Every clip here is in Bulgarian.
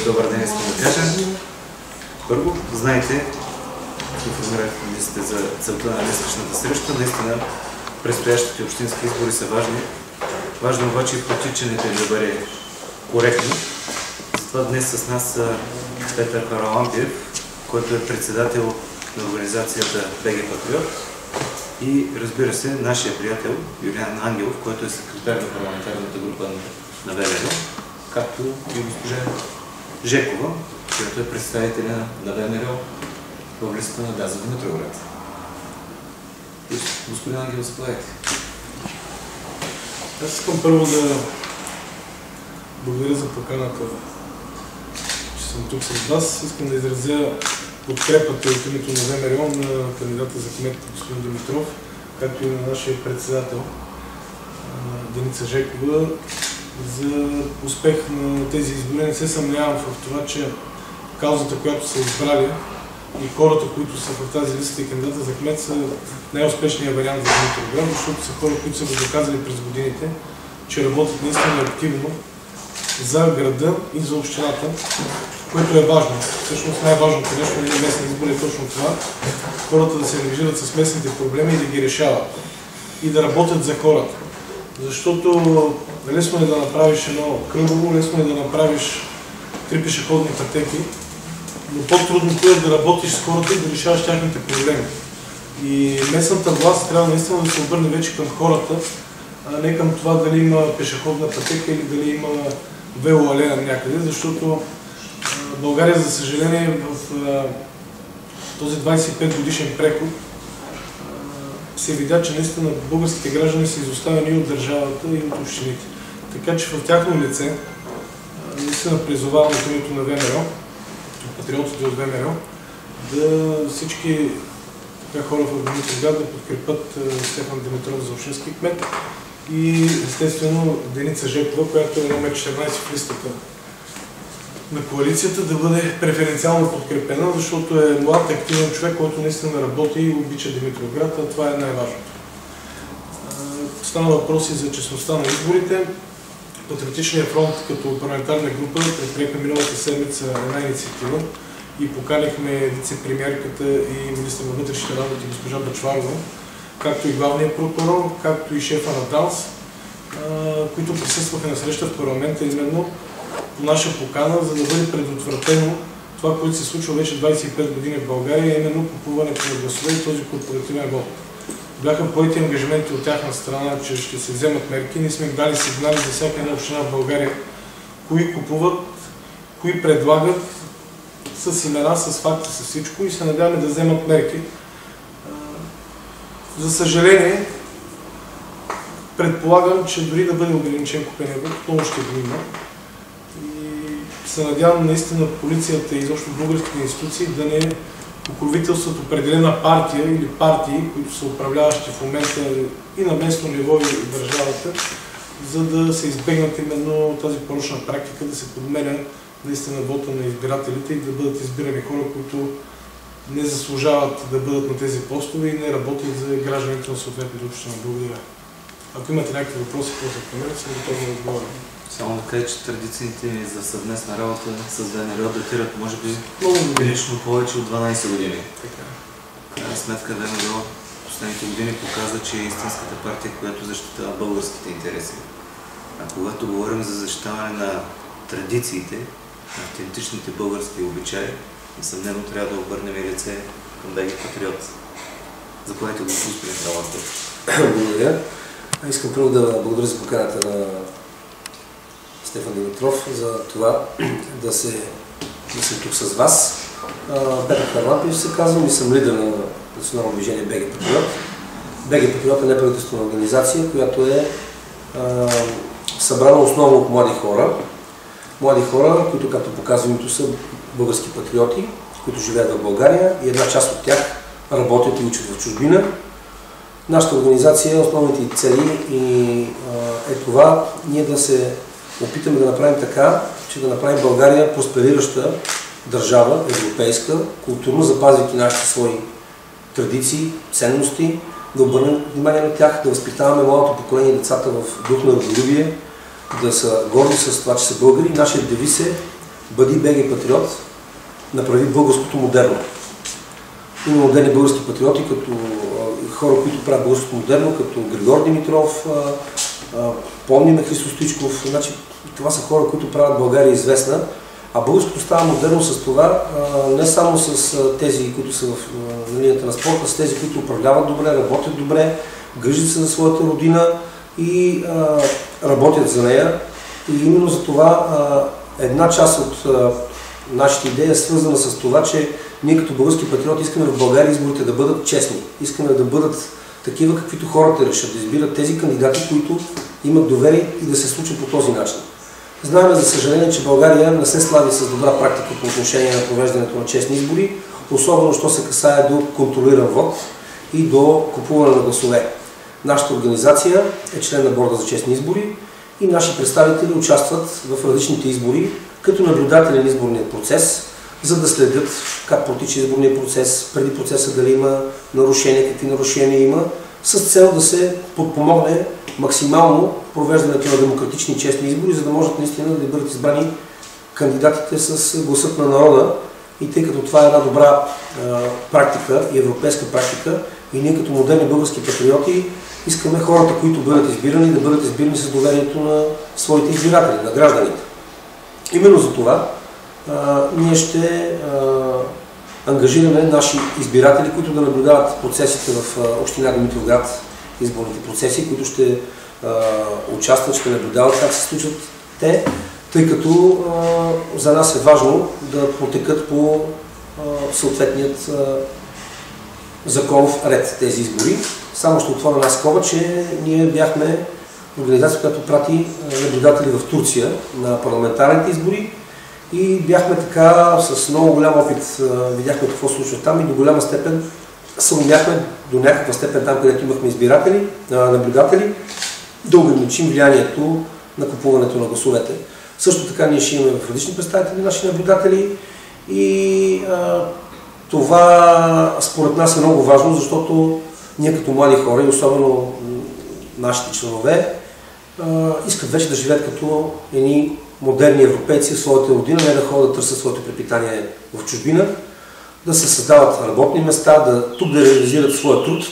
Добър ден, искам да кажа. Първо, знаете, информирах сте за целта на днешната среща. Наистина, предстоящите общински избори са важни. Важно обаче и протичането им да бъде коректно. Затова днес с нас са Петър Харалампиев, който е председател на организацията БГ Патриот, и разбира се, нашия приятел Юлиан Ангелов, който е секретар на парламентарната група на ВМРО, както и госпожа Жекова, която е представителя на ВМРО в листата на ДАЗа Димитровград. Господин Ангелов, заповядайте. Аз искам първо да благодаря за поканата, че съм тук с вас. Искам да изразя подкрепата от името на ВМРО на кандидата за кмет господин Димитров, както и на нашия председател Деница Жекова за успех на тези избори. Не се съмнявам в това, че каузата, която са избрали, и хората, които са в тази листа и кандидата за кмет, са най-успешният вариант за Димитровград, защото са хора, които са го доказали през годините, че работят наистина активно за града и за общината, което е важно. Всъщност най-важното нещо на местни избори е точно това. Хората да се ангажират с местните проблеми и да ги решават. И да работят за хората. Защото лесно е да направиш едно кръгово, лесно е да направиш 3 пешеходни пътеки, но по-трудното е да работиш с хората и да решаваш тяхните проблеми. И местната власт трябва наистина да се обърне вече към хората, а не към това дали има пешеходна пътека или дали има велоалея някъде, защото България, за съжаление, в този 25 годишен преход се видя, че наистина българските граждани са изоставени и от държавата, и от общините. Така че в тяхно лице наистина призовавам от името на ВМРО, патриотите от ВМРО, да всички хора в Димитровград да подкрепят Стефан Димитров за общински кмет и естествено Деница Жекова, която е номер 14 в листата на коалицията, да бъде преференциално подкрепена, защото е млад, активен човек, който наистина работи и обича Димитровград, а това е най-важното. Стана въпроси за честността на изборите. Патриотичният фронт като парламентарна група предприехме миналата седмица една инициатива и поканихме вице-премиерката и министър на вътрешните работи госпожа Бъчварова, както и главния прокурор, както и шефа на ДАНС, които присъстваха на среща в парламента именно по наша покана, за да бъде предотвратено това, което се случва вече 25 години в България, именно купуването на гласове и този корпоративен вот. Бяха поети ангажименти от тяхна страна, че ще се вземат мерки. Ние сме дали сигнали за всяка една община в България, кои купуват, кои предлагат, с имена, с факти, с всичко, и се надяваме да вземат мерки. За съжаление, предполагам, че дори да бъде ограничен купения вот, отново ще го има. И се надявам наистина полицията и изобщо българските институции да не покровителстват определена партия или партии, които са управляващи в момента и на местно ниво и в държавата, за да се избегнат именно тази порочна практика, да се подменя наистина вота на избирателите и да бъдат избирани хора, които не заслужават да бъдат на тези постове и не работят за гражданите на съответните общини. Благодаря. Ако имате някакви въпроси, после камерата, съм готов да отговоря. Само да кажа, че традициите ни за съвместна работа с ВМРО датират, може би, лично повече от 12 години. В крайна сметка ВМРО в последните години показа, че е истинската партия, която защитава българските интереси. А когато говорим за защитаване на традициите, на автентичните български обичаи, несъмнено трябва да обърнем и лице към БГ Патриот. Заповядайте, господин Харалампиев. Благодаря. Искам първо да благодаря за поканата на Стефан Димитров за това да съм тук с вас. Петър Харалампиев се казвам и съм лидер на национално движение БГ Патриот. БГ Патриот е неправителствена организация, която е събрана основно от млади хора. Млади хора, които, както показва името, са български патриоти, които живеят в България, и една част от тях работят и учат в чужбина. Нашата организация, основните цели е това, ние да се опитаме да направим така, че да направим България просперираща държава, европейска, културно, запазвайки нашите свои традиции, ценности, да обърнем внимание на тях, да възпитаваме младото поколение, децата в дух на родолюбие, да са горди с това, че са българи. Нашият девиз е Бъди БГ патриот, направи българското модерно. Има модерни български патриоти, като хора, които правят българското модерно, като Григор Димитров, помниме Христо Стоичков. Значи, това са хора, които правят България известна, а българското става модерно с това, не само с тези, които са в линията на спорта, с тези, които управляват добре, работят добре, грижат се за своята родина и работят за нея. И именно за това една част от нашата идея е свързана с това, че ние като български патриоти искаме в България изборите да бъдат честни. Искаме да бъдат такива, каквито хората решат, да избират тези кандидати, които имат доверие и да се случат по този начин. Знаем, за съжаление, че България не се слави с добра практика по отношение на провеждането на честни избори, особено що се касае до контролиран вод и до купуване на гласове. Нашата организация е член на Борда за честни избори и наши представители участват в различните избори като наблюдатели на изборния процес, за да следят как протича изборния процес, преди процеса дали има нарушения, какви нарушения има, с цел да се подпомогне максимално провеждането на демократични и честни избори, за да можат наистина да бъдат избрани кандидатите с гласът на народа. И тъй като това е една добра практика и европейска практика, и ние като модерни български патриоти искаме хората, които бъдат избирани, да бъдат избирани с доверието на своите избиратели, на гражданите. Именно за това ние ще ангажираме наши избиратели, които да наблюдават процесите в община Димитровград, изборните процеси, които ще участват, ще наблюдават как се случват те, тъй като за нас е важно да протекат по съответният законов ред тези избори. Само ще отворя една скоба, че ние бяхме организация, която прати наблюдатели в Турция на парламентарните избори и бяхме така с много голям опит, видяхме какво се случва там и до голяма степен съумяхме до някаква степен там, където имахме избиратели, наблюдатели, да ограничим влиянието на купуването на гласовете. Също така ние ще имаме в различни представители наши наблюдатели и това според нас е много важно, защото ние като млади хора и особено нашите членове искат вече да живеят като едни модерни европейци в своята родина, не да ходят да търсят своето препитание в чужбина, да се създават работни места, тук да реализират своя труд,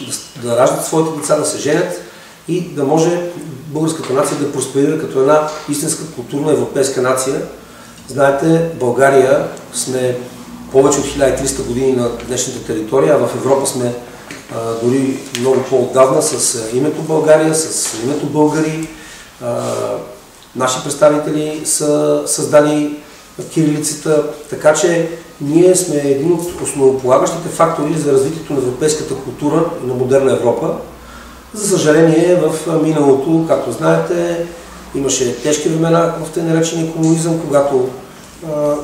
да раждат своите деца, да се женят и да може българската нация да просперира като една истинска културна европейска нация. Знаете, България сме повече от 1300 години на днешната територия, а в Европа сме дори много по-отдавна с името България, с името българи. Наши представители са създали кирилицата, така че ние сме един от основополагащите фактори за развитието на европейската култура и на модерна Европа. За съжаление, в миналото, както знаете, имаше тежки времена в тъй наречения комунизъм, когато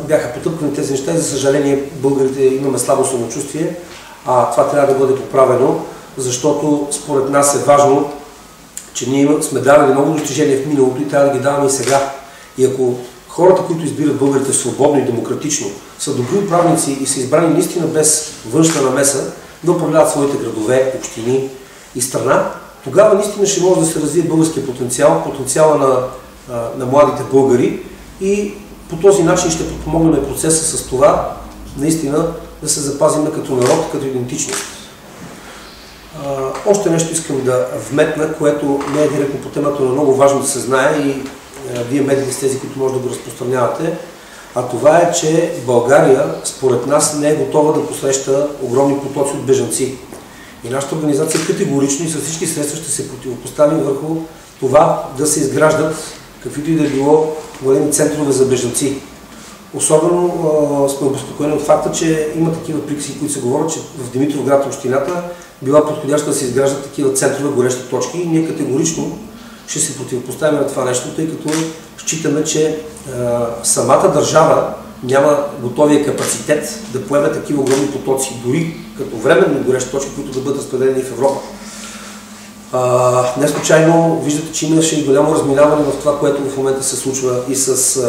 бяха потъпкани тези неща и за съжаление българите имаме слабо самочувствие, а това трябва да бъде поправено, защото според нас е важно, че ние сме давали много достижения в миналото и трябва да ги даваме и сега. И ако хората, които избират българите свободно и демократично, са добри управници и са избрани наистина без външна намеса да управляват своите градове, общини и страна, тогава наистина ще може да се развие българския потенциал, потенциала на младите българи и по този начин ще подпомогнем процеса с това наистина да се запазим като народ, като идентичност. Още нещо искам да вметна, което не е директно по темата, но е много важно да се знае и вие медиите с тези, които може да го разпространявате, а това е, че България според нас не е готова да посреща огромни потоци от бежанци. И нашата организация категорично и с всички средства ще се противопостави върху това да се изграждат каквито и да било големи центрове за бежанци. Особено сме обезпокоени от факта, че има такива приказки, които се говорят, че в Димитровград общината била подходяща да се изграждат такива центрове, горещи точки и ние категорично ще се противопоставим на това нещо, тъй като считаме, че самата държава няма готовия капацитет да поеме такива огромни потоци, дори като временни горещи точки, които да бъдат разпределени в Европа. Не случайно виждате, че имаше голямо разминаване в това, което в момента се случва и с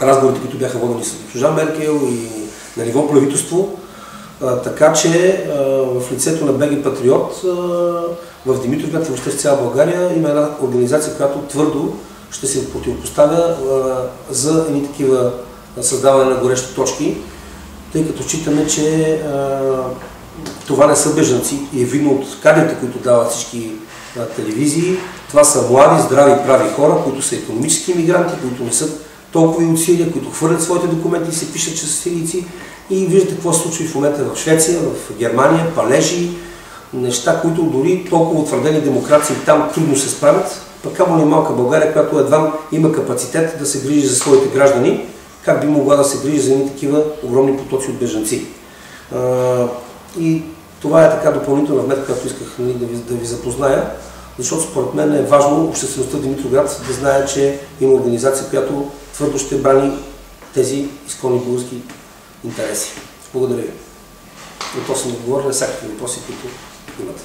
разговорите, които бяха водени с госпожа Меркел и на ниво правителство. Така че в лицето на БГ Патриот в Димитровград и въобще в цяла България има една организация, която твърдо ще се противопоставя за едни такива създаване на горещи точки, тъй като считаме, че това не са бежанци и е видно от кадрите, които дават всички телевизии. Това са млади, здрави, прави хора, които са икономически мигранти, които не са толкова и от Сирия, които хвърлят своите документи и се пишат, че са сирийци. И виждате какво се случва и в момента в Швеция, в Германия, палежи, неща, които дори толкова утвърдени демокрации там трудно се справят. Пък камо ли малка България, която едва има капацитет да се грижи за своите граждани, как би могла да се грижи за едни такива огромни потоци от бежанци. И това е така допълнителна вметка, която исках да ви запозная, защото според мен е важно обществеността в Димитровград да знае, че има организация, която твърдо ще брани тези изконни български интереси. Благодаря ви. Готов съм да отговоря на всякакви въпроси, които имате.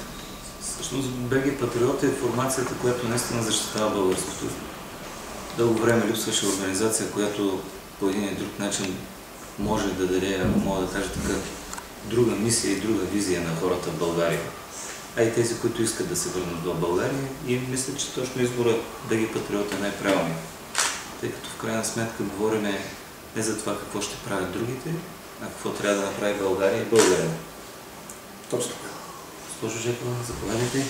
Всъщност БГ Патриот е формацията, която наистина защитава българското. Дълго време липсваше организация, която по един или друг начин може да даде, ако мога да кажа така, друга мисия и друга визия на хората в България. А и тези, които искат да се върнат в България. И мисля, че точно избора БГ Патриот е най-правилният. Тъй като в крайна сметка говорим не за това какво ще правят другите, а какво трябва да направи България и България. Точно. Госпожо Жекова, заповядайте.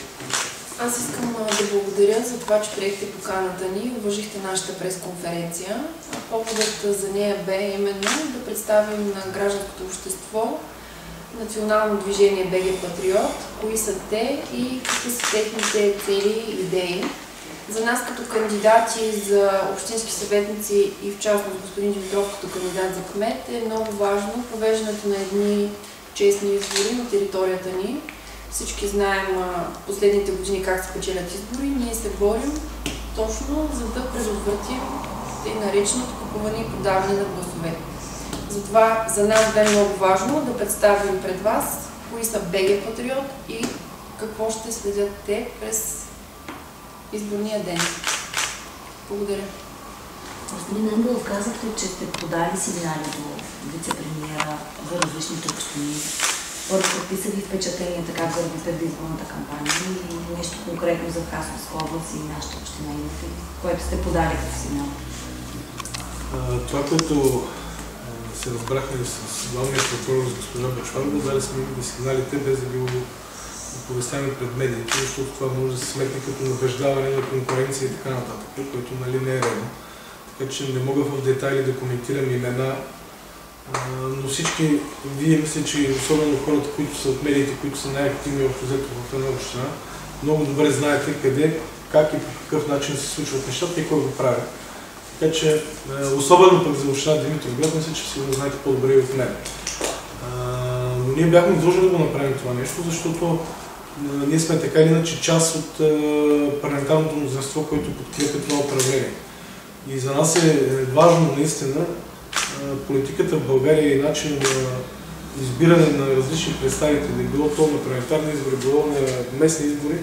Аз искам да благодаря за това, че приехте поканата ни и уважихте нашата пресконференция. Поводът за нея бе именно да представим на гражданското общество национално движение БГ Патриот, кои са те и какви са техните цели и идеи. За нас като кандидати за общински съветници и в частност господин Димитров като кандидат за кмет е много важно провеждането на едни честни избори на територията ни. Всички знаем последните години как се печелят избори. Ние се борим точно за да предотвратим тъй нареченото купуване и продаване на гласове. Затова за нас бе много важно да представим пред вас кои са БГ Патриот и какво ще следят те през изборния ден. Благодаря. Господин Ангелов, казахте, че сте подали сигнали до вице-премиера за различните общини. Първо, какви са ви впечатленията, как вървите в изборната кампания и нещо конкретно за Хасковска област и нашата община, което сте подали като сигнал? Това, което се разбрахме с главния прокурор с госпожа Бъчварова, дали сме имали сигналите без да ги оповестяваме пред медиите, защото това може да се сметне като набеждаване на конкуренция и така нататък, което нали не е редно. Така че не мога в детайли да коментирам имена, но всички вие мисля, че особено хората, които са от медиите, които са най-активни общо взето в една община, много добре знаете къде, как и по какъв начин се случват нещата и кой го прави. Така че, особено пък за община Димитровград, мисля, че си го знаете по-добре и от мен. Но ние бяхме длъжни да го направим това нещо, защото ние сме така или иначе част от парламентарното мнозинство, което подкрепя това управление. И за нас е важно наистина политиката в България и начин на избиране на различни представители, било то на парламентарни избори, било на местни избори,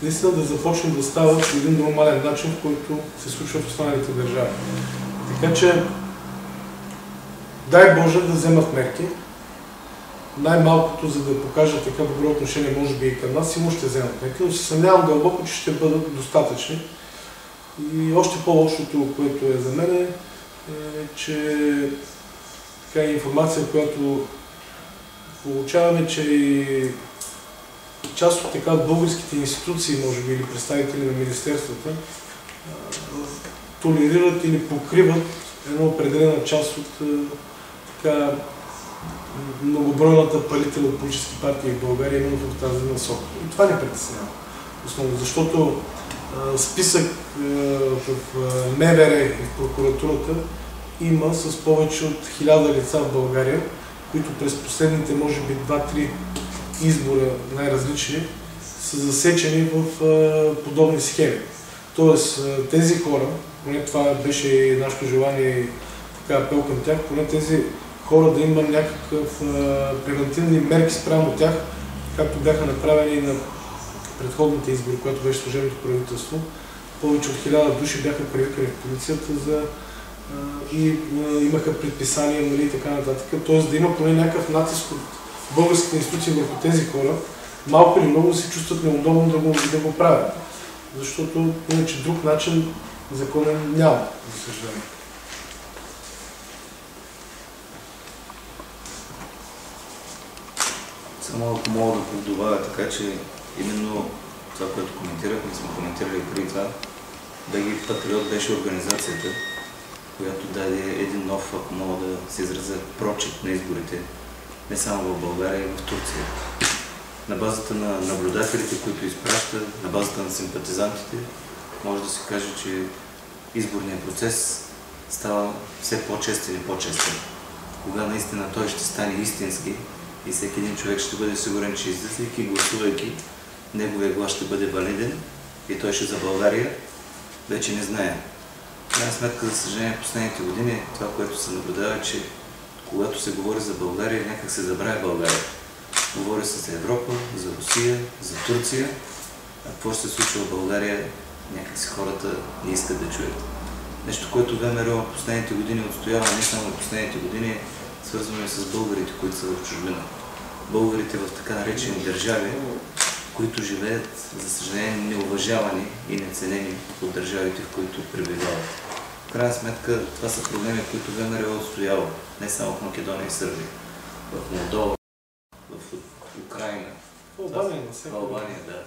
наистина да започне да става по един нормален начин, в който се случва в останалите държави. Така че, дай Боже да вземат мерки, най-малкото, за да покажат така добро отношение, може би и към нас, сигурно ще вземат мерки, но се съмнявам дълбоко, че ще бъдат достатъчни. И още по-лошото, което е за мен, че така информация, която получаваме, че и част от така българските институции, може би, или представители на министерствата, толерират или покриват една определена част от така многобройната палитра от политически партии в България, именно в тази насока. И това не притеснява. Основно, защото списък в МВР и в прокуратурата има с повече от 1000 лица в България, които през последните, може би, 2-3 избора най-различни, са засечени в подобни схеми. Тоест, тези хора, поне това беше и нашето желание и така апел към тях, поне тези хора да има някакъв превентивни мерки спрямо тях, както бяха направени на предходните избори, когато беше служебното правителство. Повече от 1000 души бяха привикани в полицията и имаха предписания, нали, и така нататък. Тоест да има поне някакъв натиск от българските институции върху тези хора, малко или много се чувстват неудобно да го правят. Защото иначе друг начин законен няма, за съжаление. Само ако мога да добавя така, че именно това, което коментирахме, сме коментирали преди това, БГ Патриот беше организацията, която даде един нов, ако мога да се изразя, прочит на изборите, не само в България, и в Турция. На базата на наблюдателите, които изпраща, на базата на симпатизантите, може да се каже, че изборният процес става все по-честен и по-честен. Кога наистина той ще стане истински и всеки един човек ще бъде сигурен, че излизайки, гласувайки, неговия глас ще бъде валиден и той ще за България, вече не знае. В крайна сметка, за съжаление, последните години това, което се наблюдава, е, че когато се говори за България, някак се забравя България. Говори се за Европа, за Русия, за Турция, а какво ще се случва в България, някак си хората не искат да чуят. Нещо, което ВМРО в последните години отстоява, не само в последните години, свързваме с българите, които са в чужбина. Българите в така наречени държави, които живеят, за съжаление, неуважавани и неценени от държавите, в които пребивават. В крайна сметка, това са проблеми, които ВМРО отстоява, не само в Македония и Сърбия, в Молдова, в Украина, в Албания, да.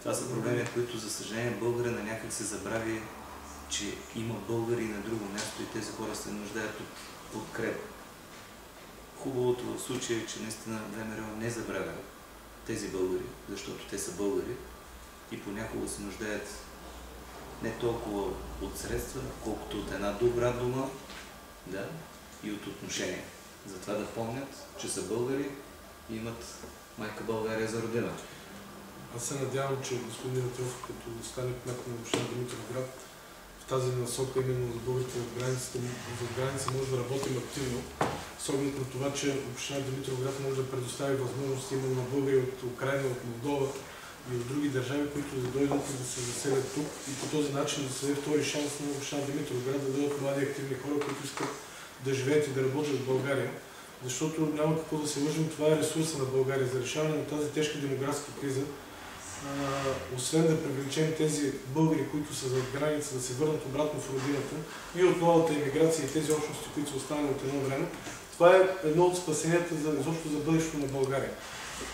Това са проблеми, които, за съжаление, българина някак се забрави, че има българи на друго място и тези хора се нуждаят от подкрепа. Хубавото в случая е, че наистина ВМРО не забравя тези българи, защото те са българи и понякога се нуждаят не толкова от средства, колкото от една добра дума, да, и от отношения. Затова да помнят, че са българи и имат майка България за родина. Аз се надявам, че господин Димитров, като стане кмет на община Димитровград, в тази насока именно за българите в граница може да работим активно, с оглед на това, че община Димитровград може да предостави възможности именно на българи от Украина, от Молдова и от други държави, които да дойдат и да се заселят тук и по този начин да се даде втори шанс на община Димитровград да дойдат млади активни хора, които искат да живеят и да работят в България. Защото няма какво да се лъжим, това е ресурса на България за решаване на тази тежка демографска криза. Освен да привлечем тези българи, които са зад граница, да се върнат обратно в родината и от новата имиграция и тези общности, които са останали от едно време, това е едно от спасенията изобщо за бъдещето на България.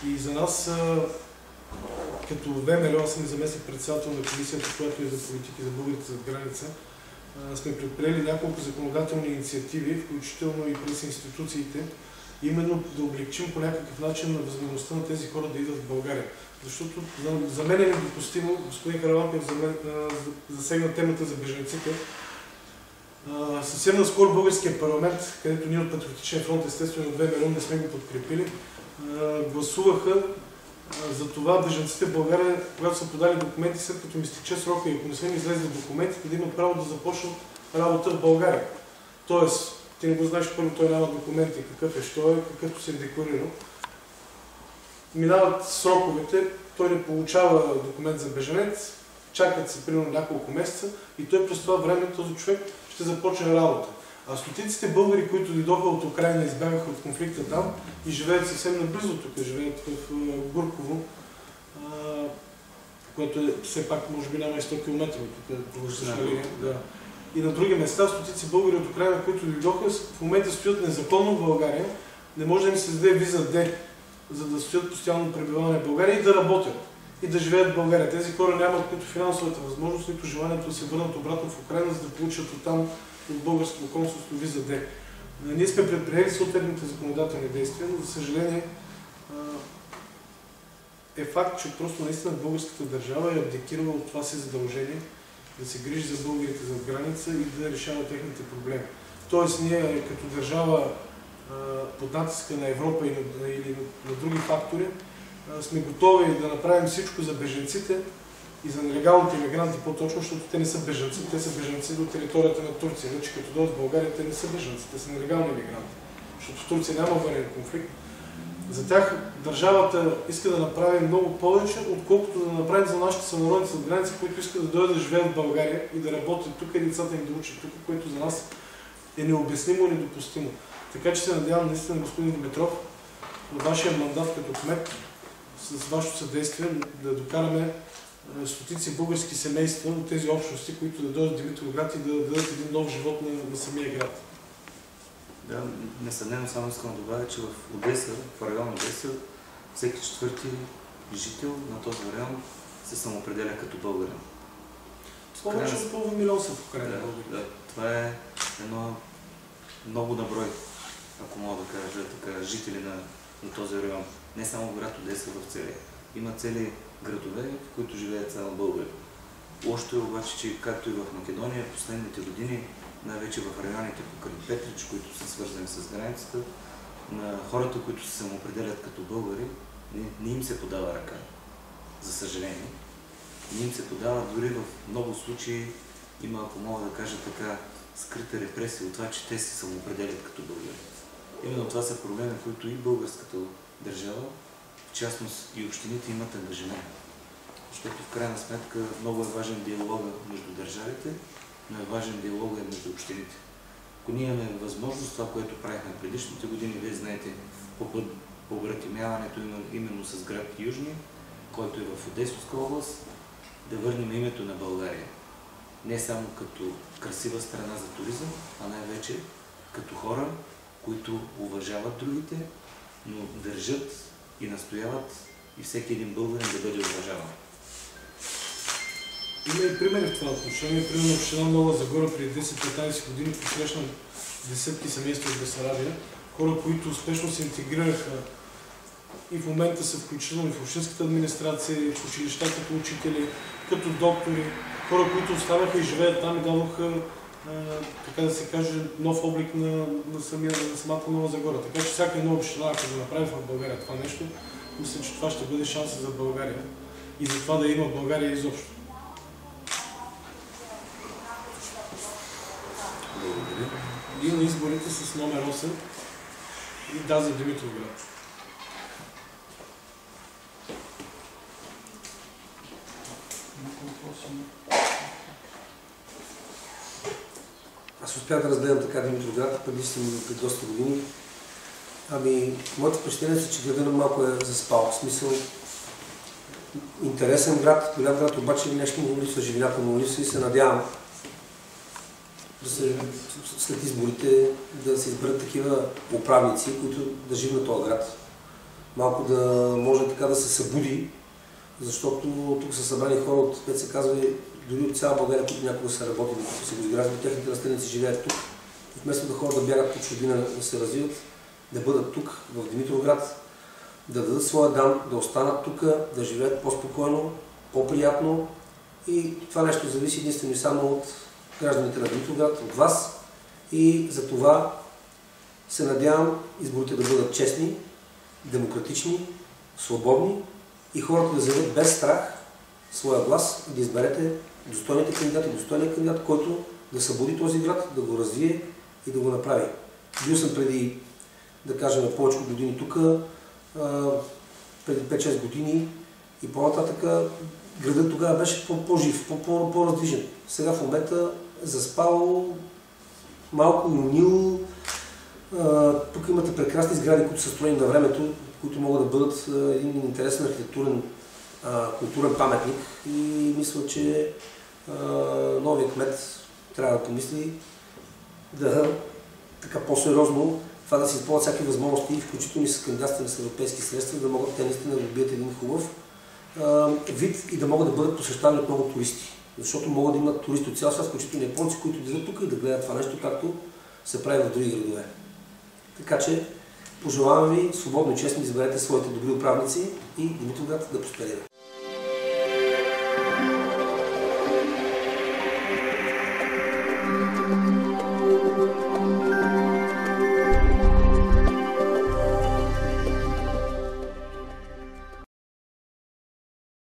И за нас, като ВМРО, аз съм заместник председател на комисията, която е за политики за българите зад граница, сме предприели няколко законодателни инициативи, включително и през институциите, именно да облегчим по някакъв начин на възможността на тези хора да идват в България. Защото за мен е недопустимо, господин Харалампиев засегна темата за бежанците. Съвсем наскоро българския парламент, където ние от Патриотичен фронт, естествено от ВМРО не сме го подкрепили, гласуваха за това бежанците в България, когато са подали документи, след като им изтече срока и ако не са им излезли документите, да имат право да започнат работа в България. Тоест, ти не го знаеш, първо той няма документи, какъв е, що е, какъвто се е декларирал. Минават сроковете, той не получава документ за бежанец, чакат се примерно няколко месеца и той през това време този човек ще започне работа. А стотиците българи, които дойдоха от Украина, избягаха от конфликта там и живеят съвсем наблизо тук, живеят в Гурково, което е все пак може би няма и 100 км тук е продължителна линия. Да. И на други места стотици българи от Украина, които дойдоха, в момента стоят незаконно в България, не може да им се даде виза Д, за да стоят постоянно пребиваване в България и да работят и да живеят в България. Тези хора нямат нито финансовата възможност, нито желанието да се върнат обратно в Украина, за да получат оттам от българското консулство виза Д. Ние сме предприели съответните законодателни действия, но за съжаление е факт, че просто наистина българската държава е абдикирала от това си задължение да се грижи за българите зад граница и да решава техните проблеми. Тоест ние като държава под натиска на Европа или на други фактори сме готови да направим всичко за бежанците и за нелегалните иммигранти по-точно, защото те не са бежанци, те са бежанци до територията на Турция. Значи като дойдат в България, те не са бежанци, те са нелегални иммигранти, защото в Турция няма военен конфликт. За тях държавата иска да направи много повече, отколкото да направим за нашите сънародници от граница, които искат да дойдат да живеят в България и да работят тук и децата им да учат тук, което за нас е необяснимо и недопустимо. Така че се надявам наистина, господин Димитров, от вашия мандат като кмет, с вашето съдействие да докараме стотици български семейства от тези общности, които да дойдат в Димитровград и да дадат един нов живот на самия град. Да, несъмнено само искам да добавя, че в Одеса, в район Одеса, всеки четвърти жител на този район се самоопределя като българин. Повече от половин милион са в Украина. Да, това е едно много наброй, ако мога да кажа така, жители на този район. Не само град Одеса в целия. Има цели градове, в които живеят само българи. Лошото е обаче, че както и в Македония, последните години, най-вече в районите покрай Петрич, които са свързани с границата, на хората, които се самоопределят като българи, не им се подава ръка. За съжаление. Не им се подава, дори в много случаи има, ако мога да кажа така, скрита репресия от това, че те се самоопределят като българи. Именно това са проблеми, които и българската държава, в частност и общините, имат ангажимент. Защото в крайна сметка много е важен диалога между държавите, но е важен диалога и между общините. Ако ние имаме възможност, това, което правихме в предишните години, вие знаете, по побратимяването именно с град Южни, който е в Одесовска област, да върнем името на България. Не само като красива страна за туризъм, а най-вече като хора, които уважават другите, но държат и настояват и всеки един българин да бъде уважаван. Има и примери в това отношение. Примерно община Нова Загора преди 10-15 години посрещна десетки семейства от Бесарабия, хора, които успешно се интегрираха и в момента са включително и в общинската администрация, и в училища като учители, като доктори, хора, които останаха и живеят там и дадоха, така да се каже, нов облик на самата Нова Загора. Така че всяка една община, ако да направи в България това нещо, мисля, че това ще бъде шанса за България и за това да има България изобщо. Благодаря. И на изборите с номер 8 и да, за Димитровград. Аз успях да разгледам така Димитровград, преди доста години. Моето впечатление е, че градът малко е заспал. В смисъл, интересен град, голям град, обаче нещо му липсва, живината му липсва и се надявам след изборите да се изберат такива управници, които да живеят на този град. Малко да може така да се събуди, защото тук са събрани хора от, където се казва, дори от цяла България, които някога са работили, които са го изграждали, техните наследници живеят тук. Вместо да ходят да бягат по чужбина да се развиват, да бъдат тук, в Димитровград, да дадат своя дан, да останат тук, да живеят по-спокойно, по-приятно. И това нещо зависи единствено и само от гражданите на Димитровград, от вас. И за това се надявам изборите да бъдат честни, демократични, свободни и хората да заявят без страх своя глас и да изберете достойните кандидати, достойният кандидат, който да събуди този град, да го развие и да го направи. Бил съм преди, да кажем, повече години тук, преди 5-6 години и по-нататък градът тогава беше по-жив, по-раздвижен. Сега в момента е заспал, малко унил. Тук имате прекрасни сгради, които са строени на времето, които могат да бъдат един интересен архитектурен, културен паметник и мисля, че новият кмет трябва да помисли да така по-сериозно това да се използват всяки възможности, включително и с кандидатстване с европейски средства, да могат те наистина да добият един хубав вид и да могат да бъдат посещавани от много туристи. Защото могат да имат туристи от цял свят, включително японци, които идват тук и да гледат това нещо, както се прави в други градове. Така че пожелавам ви свободно и честно да изберете своите добри управници и Димитровград да просперира.